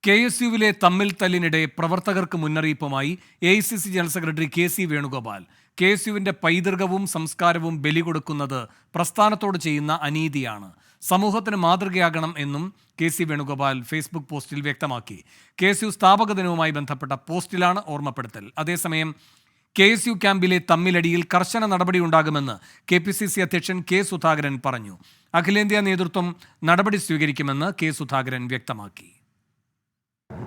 KSUവിലെ തമ്മിൽ തല്ലിനിടെ പ്രവർത്തകർക്ക് മുന്നറിയിപ്പുമായി AICC general secretary KC Venugopal. KSUവിന്റെ പൈതൃകവും സംസ്കാരവും ബലികൊടുക്കുന്നത് പ്രസ്ഥാനത്തോട് ചെയ്യുന്ന അനീതിയാണ്. സമൂഹത്തിന് മാതൃകയാകണം എന്നും KC വേണുഗോപാൽ ഫേസ്ബുക്ക് പോസ്റ്റിൽ വ്യക്തമാക്കി. KSU സ്ഥാപക ദിനവുമായി ബന്ധപ്പെട്ട പോസ്റ്റിലാണ് ഓർമ്മപ്പെടുത്തൽ. അതേസമയം KSU ക്യാമ്പിലെ തമ്മിലടിയിൽ കർശന നടപടിയുണ്ടാകുമെന്ന് KPCC അധ്യക്ഷൻ K സുധാകരൻ പറഞ്ഞു. അഖിലേന്ത്യാ നേതൃത്വം നടപടി സ്വീകരിക്കുമെന്ന് K സുധാകരൻ വ്യക്തമാക്കി.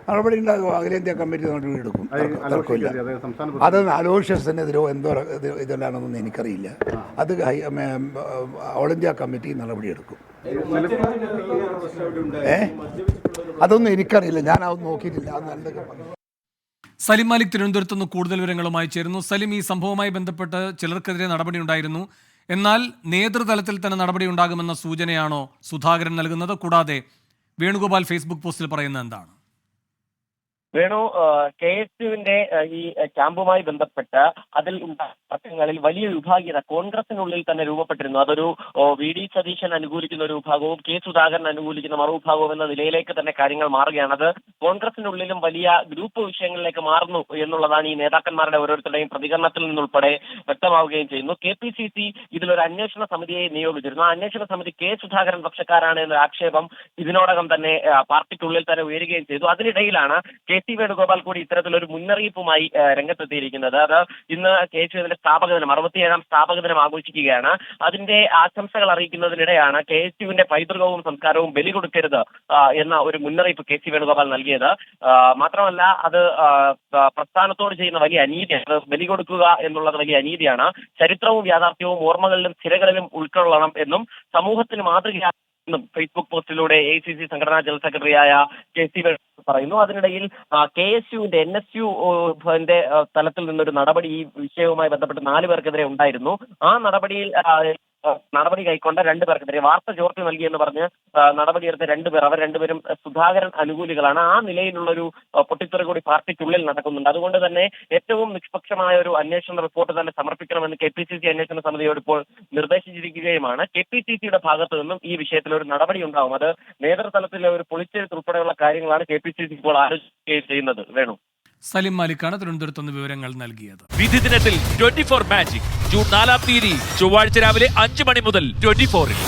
നടപടി ഉണ്ടാകും. അഖിലേന്ത്യാ കമ്മിറ്റി നടപടി എടുക്കും. തർക്കമില്ല. അത് അലോഷ്യസിനെതിരോ എന്തോ ഇതുണ്ടാണെന്നൊന്നും എനിക്കറിയില്ല. അത് ഓൾ ഇന്ത്യ കമ്മിറ്റി നടപടിയെടുക്കും. അതൊന്നും എനിക്കറിയില്ല, ഞാൻ അതൊന്നും നോക്കിയിട്ടില്ല. സലിം മാലിക് തിരുവനന്തപുരത്ത് നിന്ന് കൂടുതൽ വിവരങ്ങളുമായി ചേരുന്നു. സലിം, ഈ സംഭവവുമായി ബന്ധപ്പെട്ട് ചിലർക്കെതിരെ നടപടി ഉണ്ടായിരുന്നു, എന്നാൽ നേതൃതലത്തിൽ തന്നെ നടപടി ഉണ്ടാകുമെന്ന സൂചനയാണോ സുധാകരൻ നൽകുന്നത്? കൂടാതെ വേണുഗോപാൽ ഫേസ്ബുക്ക് പോസ്റ്റിൽ പറയുന്നത് എന്താണ്? വേണു, KSUവിന്റെ ഈ ക്യാമ്പുമായി ബന്ധപ്പെട്ട് അതിൽ തർക്കങ്ങളിൽ വലിയ വിഭാഗീയത കോൺഗ്രസിനുള്ളിൽ തന്നെ രൂപപ്പെട്ടിരുന്നു. അതൊരു VD സതീശൻ അനുകൂലിക്കുന്ന ഒരു വിഭാഗവും K സുധാകരൻ അനുകൂലിക്കുന്ന മറുവിഭാഗവും എന്ന നിലയിലേക്ക് തന്നെ കാര്യങ്ങൾ മാറുകയാണ്. അത് കോൺഗ്രസിനുള്ളിലും വലിയ ഗ്രൂപ്പ് വിഷയങ്ങളിലേക്ക് മാറുന്നു എന്നുള്ളതാണ് ഈ നേതാക്കന്മാരുടെ ഓരോരുത്തരുടെയും പ്രതികരണത്തിൽ നിന്നുൾപ്പെടെ വ്യക്തമാവുകയും ചെയ്യുന്നു. KPCC ഇതിലൊരു അന്വേഷണ സമിതിയെ നിയോഗിച്ചിരുന്നു. ആ അന്വേഷണ സമിതി K സുധാകരൻ പക്ഷക്കാരാണ് എന്ന ആക്ഷേപം ഇതിനോടകം തന്നെ പാർട്ടിക്കുള്ളിൽ തന്നെ ഉയരുകയും ചെയ്തു. അതിനിടയിലാണ് KC വേണുഗോപാൽ കൂടി ഇത്തരത്തിലൊരു മുന്നറിയിപ്പുമായി രംഗത്തെത്തിയിരിക്കുന്നത്. അത് ഇന്ന് KSU ഇതിന്റെ സ്ഥാപക ദിനം 67ാം സ്ഥാപക ദിനം ആഘോഷിക്കുകയാണ്. അതിന്റെ ആശംസകൾ അറിയിക്കുന്നതിനിടെയാണ് KSUവിന്റെ പൈതൃകവും സംസ്കാരവും ബലി കൊടുക്കരുത് എന്ന ഒരു മുന്നറിയിപ്പ് KC വേണുഗോപാൽ നൽകിയത്. മാത്രമല്ല, അത് പ്രസ്ഥാനത്തോട് ചെയ്യുന്ന വലിയ അനീതിയാണ്. അത് ബലി കൊടുക്കുക എന്നുള്ളത് വലിയ അനീതിയാണ്. ചരിത്രവും യാഥാർത്ഥ്യവും ഓർമ്മകളിലും സ്ഥിരകളിലും ഉൾക്കൊള്ളണം എന്നും സമൂഹത്തിന് മാതൃകയാണെന്നും ഫേസ്ബുക്ക് പോസ്റ്റിലൂടെ AICC സംഘടനാ ജനറൽ സെക്രട്ടറിയായ KC പറയുന്നു. അതിനിടയിൽ KSUവിന്റെ NSU തലത്തിൽ നിന്നൊരു നടപടി ഈ വിഷയവുമായി ബന്ധപ്പെട്ട് 4 പേർക്കെതിരെ ഉണ്ടായിരുന്നു. ആ നടപടി കൈക്കൊണ്ട 2 പേർക്കെതിരെ വാർത്ത ചോർത്തി നൽകിയെന്ന് പറഞ്ഞ് നടപടിയെടുത്ത 2 പേർ, അവർ 2 പേരും സുധാകരൻ അനുകൂലികളാണ്. ആ നിലയിലുള്ളൊരു പൊട്ടിത്തെറി കൂടി പാർട്ടിക്കുള്ളിൽ നടക്കുന്നുണ്ട്. അതുകൊണ്ട് തന്നെ ഏറ്റവും നിഷ്പക്ഷമായ ഒരു അന്വേഷണ റിപ്പോർട്ട് തന്നെ സമർപ്പിക്കണമെന്ന് KPCC അന്വേഷണ സമിതിയോട് ഇപ്പോൾ നിർദ്ദേശിച്ചിരിക്കുകയുമാണ്. KPCCയുടെ ഭാഗത്തു നിന്നും ഈ വിഷയത്തിൽ ഒരു നടപടി ഉണ്ടാവും. അത് നേതൃതലത്തിലെ ഒരു പൊളിച്ചെഴുത്ത് ഉൾപ്പെടെയുള്ള കാര്യങ്ങളാണ് KPCC ഇപ്പോൾ ആലോചിക്കുകയും ചെയ്യുന്നത്. വേണു, സലിം മാലിക്കാണ് തിരുവനന്തപുരത്ത് നിന്ന് വിവരങ്ങൾ നൽകിയത്. വിധി ദിനത്തിൽ 24 മാജിക് ജൂൺ 4 ചൊവ്വാഴ്ച രാവിലെ 5 മണി മുതൽ 24-ൽ.